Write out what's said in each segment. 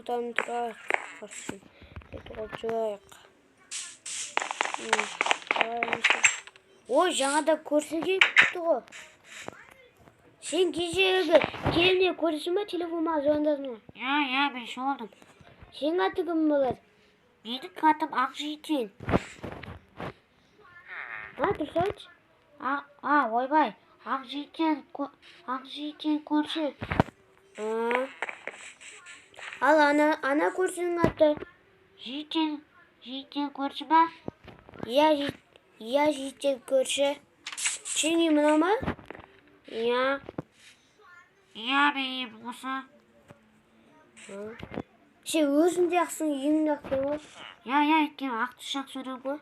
Adam duraq. Qarşın. Olacaq. O жаңада көрсетіпті ғой. Sen gece kendine konuşma telefonuma звондадың ғой. Ya ben şu oldum. Senin аты кім болады? Benim katım Akжийтен. Дұрыс айтшы. Ойбай. Akжийтен көрші. Ал ана көршінің аты? Жийтен көрші ба? Иә, Жийтен көрші. Сенің мынау ма? Иә. Иә бейім осы. Сен өзің де ақсың, үйің де ақсың ғой? Я екен ақты шақ сөйлем ғой.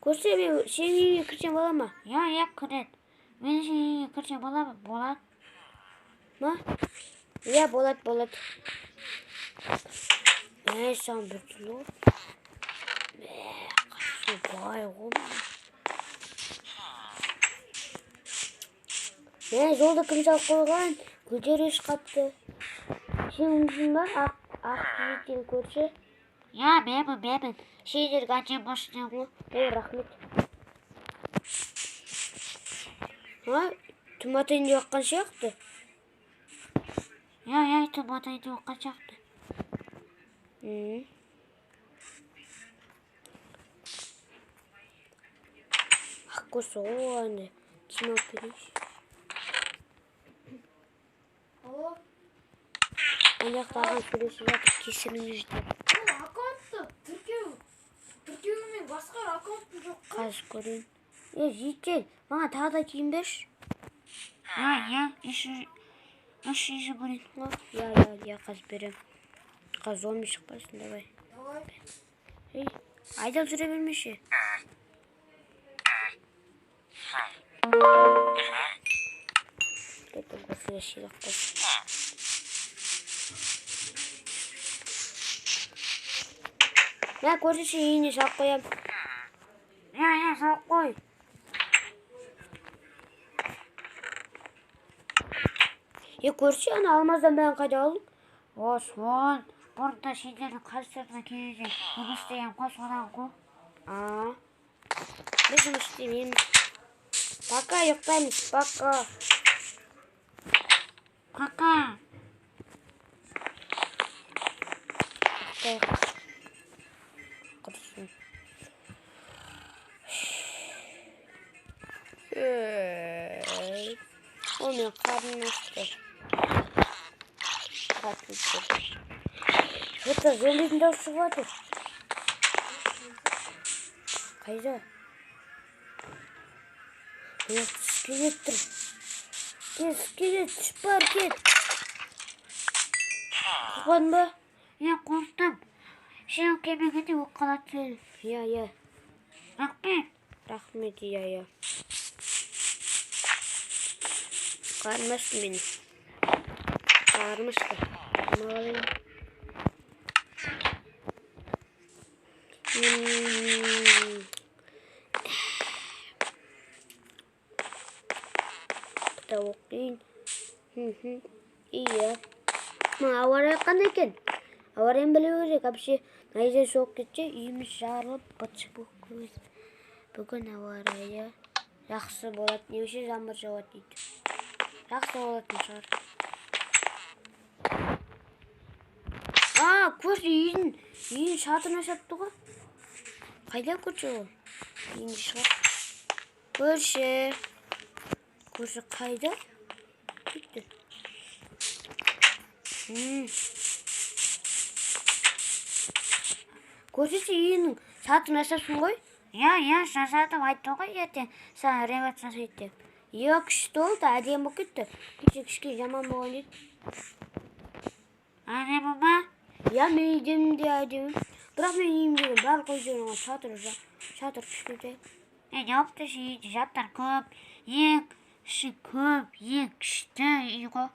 Көрсе мен сенің үйіңе кірсем бола ма? Я кірет. Мен сенің үйіңе кірсем бола ма? Болады. Ма? Иә, болады. Саған бір түрлі ғой. Қарсы бай ғой. Жолда кім салып қойған? Көтереш қапты. Сен ұмытын ба? Ақжийтен көрші. Я бебін. Şeyler kaçın başlayın bu. Рахмет. Томат үйінде баққан сияқты. Я томат үйінде баққан сияқты. Ақ көрші ғой әне. Кім алып берейші? Алло? Аяқтаған сөйлесіп жатыр, кесіріңіз де. Аккаунтты тіркеумен басқар аккаунтты жоқ. Қазір көрейін. Жийтен, маған тағы да киім берші. Я үш еші бөлін. Я қазір берем. Қазір зомби шықпасын, давай. Айдап жүре бермеші. Кеттім көрсіне шилақ қойсын. Көрсінші үйіне салып қоям. Я салып қой. Көрші, ана алмаздан бәрін қайда алдың? Сол. Бұрында сендердің қазірдің кезінде жұмыс істеген қой содан қой. Біз жұмыс істемейміз. Пока ұйықтаймыз, пока. Пока. Құрсын. О, мен қарным ашты. Что-то зомбидің дауысы шығып жатыр. Қайда? Скелет тұр. Скелет, шпар, кет. Қорқадың ба? Я қорқтым. Сен келмегенде ол қалады сені. Иә. Рахмет, иә. Қарным ашты мені. Қарным ашты. Малайым. Кітап оқиын. Иә. Ауа райы қандай екен? Ауа райын білу керек. Әпше, найза соғып кетсе, үйіміз жарылып, бытшы болып көреді. Бүгін ауа райы жақсы болады. Немесе жаңбыр жауады дейді. Жақсы болатын шығар. Көрші үйін шатырына шапты ғой. Қайда көрші ол? Үйінде шығар. Көрші қайда? Кетті. Көрші үйінің шатырына шапсың ғой? Я жасадым айтты ғой ертең саған ремонт жасайды деп. Күшті олды, әдем болып кетті. Кішке жаман болған дейді. Әдемі ма? Я, мен үйдемде әдемі. Бірақ мен үйімдегі барлық өздерінің шатыр кішкентай. Не опты үйде жаттар көп, ең күшті үй ғой.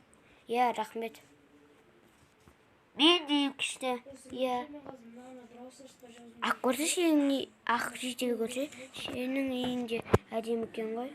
Я, рахмет. Мен де күшті. Я. Көрші сенің Ақжийтен көрші, сенің үйінде әдемі екен ғой.